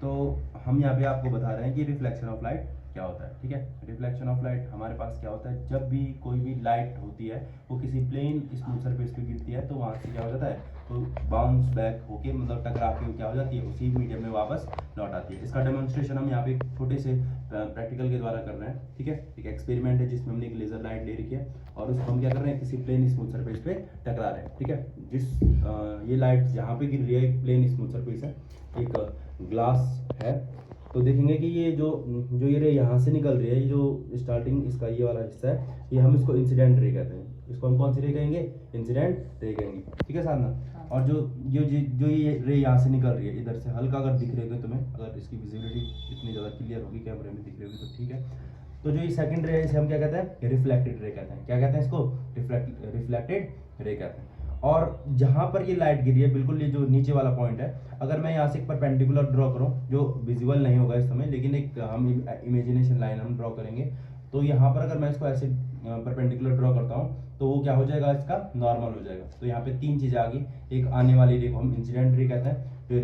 तो हम यहाँ पे आपको बता रहे हैं कि रिफ्लेक्शन ऑफ लाइट क्या होता है। ठीक है, रिफ्लेक्शन ऑफ लाइट हमारे पास क्या होता है, जब भी कोई भी लाइट होती है वो किसी प्लेन स्मूथ सरफेस पे गिरती है तो वहाँ से क्या हो जाता है, तो बाउंस बैक होके मतलब टकरा के क्या हो जाती है, उसी मीडियम में वापस लौट आती है। इसका डेमोन्स्ट्रेशन हम यहाँ पे छोटे से प्रैक्टिकल के द्वारा कर रहे हैं। ठीक है, एक एक्सपेरिमेंट है जिसमें हमने एक लेजर लाइट ले रखी है और उसको हम क्या कर रहे हैं, किसी प्लेन स्मूथ सरफेस पे टकरा रहे हैं। ठीक है, ये लाइट जहाँ पे गिर रही है एक प्लेन स्मूथ सरफेस है, एक ग्लास है, तो देखेंगे कि ये जो ये रे यहाँ से निकल रही है, ये जो स्टार्टिंग इसका ये वाला हिस्सा है, ये हम इसको इंसिडेंट रे कहते हैं। इसको हम कौन सी रे कहेंगे, इंसिडेंट रे कहेंगे। ठीक है साधना, और जो ये रे यहाँ से निकल रही है इधर से, हल्का अगर दिख रही है तुम्हें, अगर इसकी विजिबिलिटी इतनी ज़्यादा क्लियर होगी कैमरे में दिख रही होगी तो ठीक है। तो जो ये सेकंड रे है इसे हम क्या कहते हैं, रिफ्लेक्टेड रे कहते हैं। क्या कहते हैं इसको, रिफ्लेक्टेड रे कहते हैं। और जहां पर ये लाइट गिरी है, बिल्कुल ये जो नीचे वाला पॉइंट है, अगर मैं यहाँ से एक परपेंडिकुलर ड्रॉ करूँ, जो विजिबल नहीं होगा इस समय, लेकिन एक हम इमेजिनेशन लाइन हम ड्रॉ करेंगे, तो यहाँ पर अगर मैं इसको ऐसे परपेंडिकुलर ड्रॉ करता हूँ तो वो क्या हो जाएगा, इसका नॉर्मल हो जाएगा। तो यहाँ पे तीन चीजें आ गई, एक आने वाली रे को हम इंसिडेंट रे कहते हैं, जो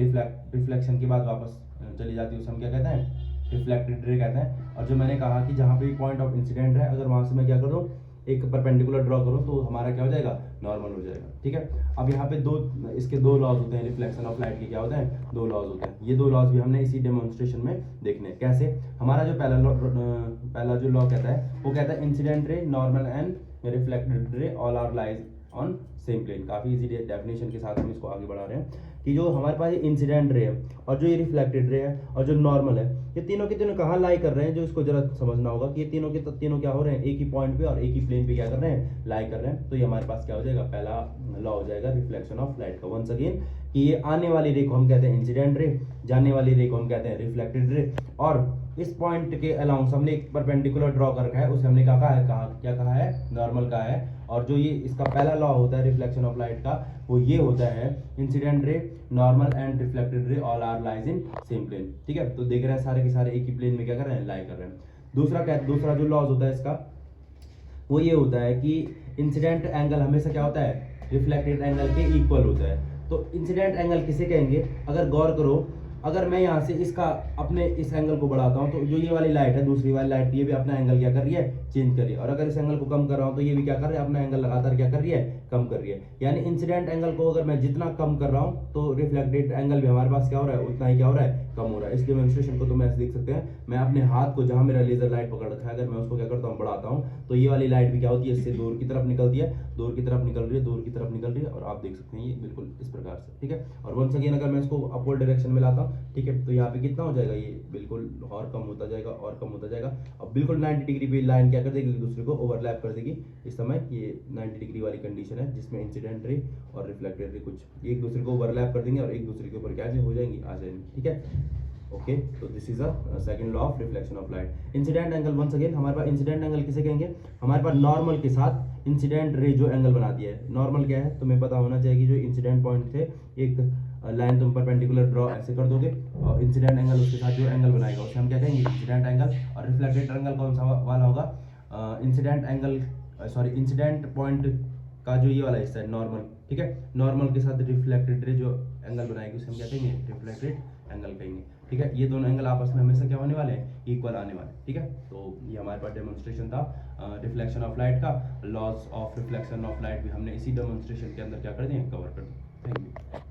रिफ्लेक्शन के बाद वापस चली जाती है उसे हम क्या कहते हैं, रिफ्लेक्टेड रे कहते हैं। और जो मैंने कहा कि जहाँ पे पॉइंट ऑफ इंसिडेंट है, अगर वहां से मैं क्या करूँ, एक परपेंडिकुलर ड्रॉ करूँ, तो हमारा क्या हो जाएगा, नॉर्मल हो जाएगा। ठीक है, अब यहाँ पे इसके दो लॉज होते हैं, रिफ्लेक्शन ऑफ लाइट के क्या होते हैं, दो लॉज होते हैं। ये दो लॉज भी हमने इसी डेमोन्स्ट्रेशन में देखने हैं। कैसे, हमारा जो पहला जो लॉ कहता है वो कहता है incident ray, normal and reflected ray all are lies on same plane. काफी इजी डेफिनेशन के साथ हम इसको आगे बढ़ा रहे हैं कि जो हमारे पास इंसिडेंट रे है और जो ये रिफ्लेक्टेड रे है और जो नॉर्मल है, ये तीनों के तीनों कहाँ लाई कर रहे हैं, जो इसको जरा समझना होगा कि ये तीनों के तीनों क्या हो रहे हैं, एक ही पॉइंट पे और एक ही प्लेन पे क्या कर रहे हैं, लाई कर रहे हैं। तो ये हमारे पास क्या हो जाएगा, पहला लॉ हो जाएगा रिफ्लेक्शन ऑफ लाइट का। वंस अगेन कि ये आने वाली रे को हम कहते हैं इंसिडेंट रे, जाने वाली रे को हम कहते हैं रिफ्लेक्टेड रे। और इस पॉइंट के अलाउंस हमने एक परपेंडिकुलर ड्रॉ कर रखा है, उसे हमने क्या कहा है, नॉर्मल का है। और जो ये इसका पहला लॉ होता है रिफ्लेक्शन ऑफ लाइट का, वो ये होता है incident ray, normal and reflected ray all are lies in same plane. ठीक है, तो देख रहे हैं सारे के सारे एक ही प्लेन में क्या कर रहे हैं, लाई कर रहे हैं। दूसरा जो लॉज होता है इसका, वो ये होता है कि इंसिडेंट एंगल हमेशा क्या होता है, रिफ्लेक्टेड एंगल के इक्वल होता है। तो इंसिडेंट एंगल किसे कहेंगे, अगर गौर करो, अगर मैं यहाँ से इसका अपने इस एंगल को बढ़ाता हूँ, तो जो ये वाली लाइट है, दूसरी वाली लाइट, ये भी अपना एंगल क्या कर रही है, चेंज कर रही है। और अगर इस एंगल को कम कर रहा हूँ तो ये भी क्या कर रही है, अपना एंगल लगातार क्या कर रही है, कम कर रही है। यानी इंसिडेंट एंगल को अगर मैं जितना कम कर रहा हूँ तो रिफ्लेक्टेड एंगल भी हमारे पास क्या हो रहा है, उतना ही क्या हो रहा है, कम हो रहा है। इस डेमोन्स्ट्रेशन को तो मैं ऐसे देख सकते हैं, मैं अपने हाथ को जहां मेरा लेजर लाइट पकड़ रखा है, अगर मैं उसको क्या करता हूँ, बढ़ाता हूँ, तो ये वाली लाइट भी क्या होती है, इससे दूर की तरफ निकलती है, दूर की तरफ निकल रही है, दूर की तरफ निकल रही है। और आप देख सकते हैं ये बिल्कुल इस प्रकार से। ठीक है, और वंस अगेन अगर मैं इसको अपवर्ड डायरेक्शन में लाता हूँ, ठीक है, तो यहाँ पे कितना हो जाएगा, ये बिल्कुल और कम होता जाएगा और कम होता जाएगा। अब बिल्कुल 90 डिग्री पे लाइन क्या कर देगी, एक दूसरे को ओवरलैप कर देगी। इस समय ये 90 डिग्री वाली कंडीशन है जिसमें इंसिडेंट रे और रिफ्लेक्टेड रे कुछ एक दूसरे को ओवरलैप कर देंगे और एक दूसरे के ऊपर क्या हो जाएंगी, आ जाएंगी। ठीक है, ओके, तो this is a second law of reflection of light. Incident angle, once again हमारे पास इंसिडेंट एंगल किसे कहेंगे, हमारे पास नॉर्मल के साथ इंसिडेंट रे जो एंगल बनाती है। नॉर्मल क्या है, तुम्हें पता होना चाहिए कि जो इंसिडेंट पॉइंट थे, एक लाइन तुम परपेंडिकुलर ड्रॉ ऐसे कर दोगे और इंसिडेंट एंगल उसके साथ जो एंगल बनाएगा उसे हम क्या कहेंगे, इंसिडेंट एंगल। और रिफ्लेक्टेड एंगल कौन सा वाला होगा, incident angle, sorry incident point का जो ये वाला हिस्सा है, नॉर्मल। ठीक है, नॉर्मल के साथ रिफ्लेक्टेड रे जो एंगल बनाएगी उसे हम क्या कहेंगे, रिफ्लेक्टेड एंगल कहेंगे। ठीक है, ये दोनों एंगल आपस में हमेशा क्या होने वाले हैं, इक्वल आने वाले। ठीक है, तो ये हमारे पास डेमोन्स्ट्रेशन था रिफ्लेक्शन ऑफ लाइट का। Laws of reflection of light भी हमने इसी डेमोन्स्ट्रेशन के अंदर क्या कर दिए, कवर कर दिए। Thank you.